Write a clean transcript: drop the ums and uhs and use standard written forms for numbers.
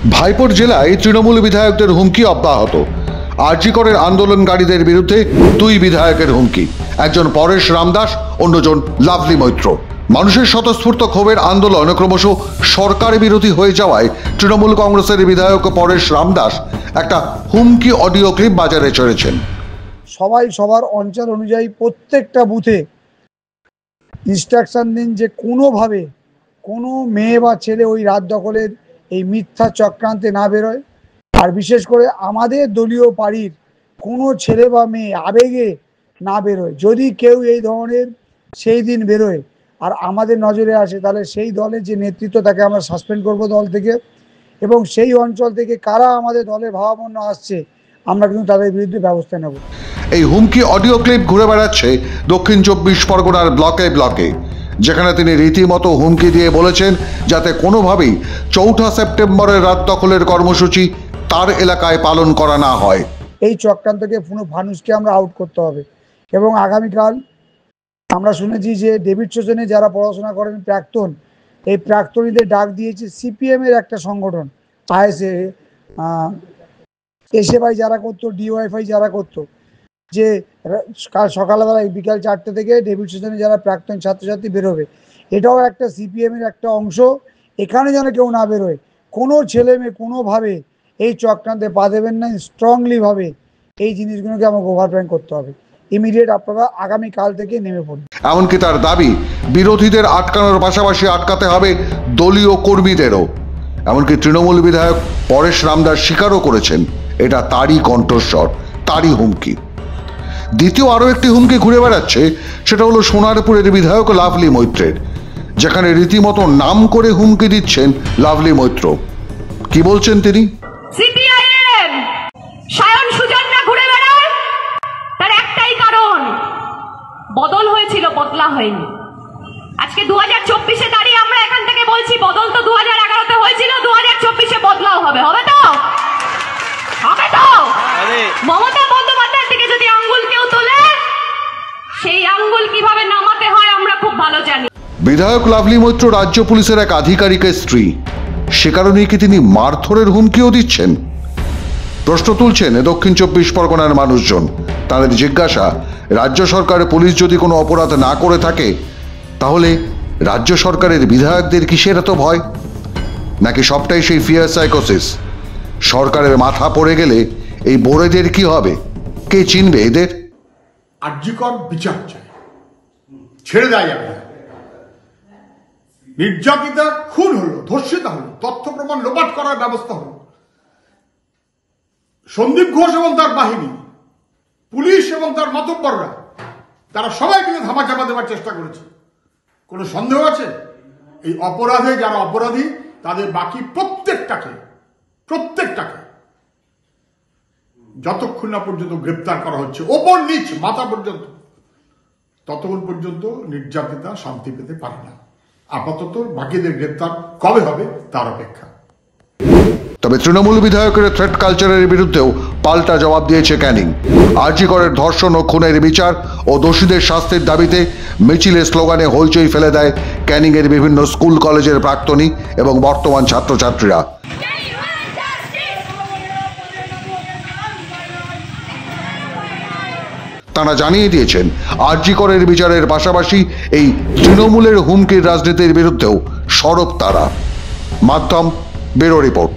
ভাইপোর জেলায় তৃণমূল বিধায়কদের হুমকি অব্যাহত। আরজি করের আন্দোলনকারীদের বিরুদ্ধে দুই বিধায়কের হুমকি, একজন পরেশ রামদাস, অন্যজন লাভলি মৈত্র। মানুষের স্বতঃস্ফূর্ত ক্ষোভের আন্দোলন ক্রমশ সরকার বিরোধী হয়ে যাওয়ায় তৃণমূল কংগ্রেসের বিধায়ক পরেশ রামদাস একটা হুমকি অডিও ক্লিপ বাজারে ছেড়েছেন। সবাই সবার অঞ্চল অনুযায়ী প্রত্যেকটা বুথে ইনস্ট্রাকশন দিন যে কোনোভাবে কোনো মেয়ে বা ছেলে ওই রাত দখলের এই মিথ্যা চক্রান্তে না বেরোয়। আর বিশেষ করে আমাদের দলীয় পার্টির কোনো ছেলে বা মেয়ে আবেগে না বেরোয়। যদি কেউ এই ধরনের সেই দিন বেরোয় আর আমাদের নজরে আসে, তাহলে সেই দলের যে নেতৃত্ব তাকে আমরা সাসপেন্ড করব দল থেকে, এবং সেই অঞ্চল থেকে কারা আমাদের দলের ভাবাপন্ন আসছে আমরা কিন্তু তাদের বিরুদ্ধে ব্যবস্থা নেব। এই হুমকি অডিও ক্লিপ ঘুরে বেড়াচ্ছে দক্ষিণ 24 পরগনার ব্লকে ব্লকে, যেখানে তিনি রীতিমতো হুমকি দিয়ে বলেছেন যাতে কোনোভাবেই 4 সেপ্টেম্বরের রাত দখলের কর্মসূচি তার এলাকায় পালন করা না হয়। এই চক্রান্তকে পুরো ফানুসকে আমরা আউট করতে হবে। এবং আগামীকাল আমরা শুনেছি যে ডেভিড সোজনে যারা পড়াশোনা করেন প্রাক্তন, এই প্রাক্তনীদের ডাক দিয়েছে সিপিএম এর একটা সংগঠন আইএসএ, এসএফআই যারা করতো, ডিওয়াইফআই যারা করতো, যে কাল সকালবেলায় বিকাল 4টে থেকে ডেভিড সোজনে যারা প্রাক্তন ছাত্রছাত্রী বেরোবে, এটাও একটা সিপিএম এর একটা অংশ। এখানে যেন কেউ না বেরোয়, কোনো ছেলে মেয়ে কোনোভাবে এই চক্রান্তে পা দেবেন না। স্ট্রংলিভাবে এই জিনিসগুলোকে আমাকে ওভারপ্ল্যান করতে হবে। ইমিডিয়েট আপনারা আগামীকাল থেকে নেমে পড়ুন। এমনকি তার দাবি বিরোধীদের আটকানোর পাশাপাশি আটকাতে হবে দলীয় কর্মীদেরও। এমনকি তৃণমূল বিধায়ক পরেশ রামদাস স্বীকারও করেছেন এটা তারই কণ্ঠস্বর, তারই হুমকি। দ্বিতীয় আরও একটি হুমকি ঘুরে বেড়াচ্ছে, সেটা হলো সোনারপুরের বিধায়ক লাভলি মৈত্রের, যেখানে রীতিমতো নাম করে হুমকি দিচ্ছেন লাভলি মৈত্র। কি বলছেন তিনি? সিপিআইএম সায়ন সুজন না ঘুরে বেড়ায়, তার একটাই কারণ, বদল হয়েছিল, বদলা হয়নি। আজকে 2024-এ দাঁড়িয়ে আমরা এখান থেকে বলছি বদল তো 2011-তে হয়েছিল, 2024-এ বদলাও হবে। হবে তো? হবে তো? মমতা বন্দ্যোপাধ্যায়ের দিকে যদি আঙ্গুল কেউ তোলে, সেই আঙ্গুল কিভাবে নামাতে হয় আমরা খুব ভালো জানি। বিধায়ক লাভলি মৈত্র রাজ্য পুলিশের এক আধিকারিকের স্ত্রী, সে কারণেই কি তিনি মারধরের হুমকিও দিচ্ছেন? প্রশ্ন তুলছেন দক্ষিণ 24 পরগনার মানুষজন। তাদের জিজ্ঞাসা, রাজ্য সরকার পুলিশ যদি কোনো অপরাধ না করে থাকে, তাহলে রাজ্য সরকারের বিধায়কদের কিসের এত ভয়? নাকি সবটাই সেই ফিয়ার সাইকোসিস? সরকারের মাথা পড়ে গেলে এই বোরেদের কি হবে? কে চিনবে এদের? আর্যিকর বিচার চাই, ছেড়ে দেয় যাবে না। নির্যাতিতা খুন হলো, ধর্ষিতা হলো, তথ্য প্রমাণ লোপাট করার ব্যবস্থা হলো, সন্দীপ ঘোষ এবং তার বাহিনী, পুলিশ এবং তার মাতব্বররা, তারা সবাই মিলে ধামাচাপা দেওয়ার চেষ্টা করেছে। কোনো সন্দেহ আছে? এই অপরাধে যারা অপরাধী তাদের বাকি প্রত্যেকটাকে যতক্ষণ না পর্যন্ত গ্রেপ্তার করা হচ্ছে ওপর নিচ মাথা পর্যন্ত, ততক্ষণ পর্যন্ত নির্যাতিতা শান্তি পেতে পারে না। আপাতত বাকিদের গ্রেপ্তার কবে হবে তার অপেক্ষা। তবে তৃণমূল বিধায়কের থ্রেট কালচারের বিরুদ্ধেও পাল্টা জবাব দিয়েছে ক্যানিং। আরজি করের ধর্ষণ ও খুনের বিচার ও দোষীদের শাস্তির দাবিতে মিছিলে স্লোগানে হইচই ফেলে দেয় ক্যানিংয়ের বিভিন্ন স্কুল কলেজের প্রাক্তনী এবং বর্তমান ছাত্রছাত্রীরা। তারা জানিয়ে দিয়েছেন আরজি করের বিচারের পাশাপাশি এই তৃণমূলের হুমকির রাজনীতির বিরুদ্ধেও সরব তারা। মাধ্যম ব্যুরো রিপোর্ট।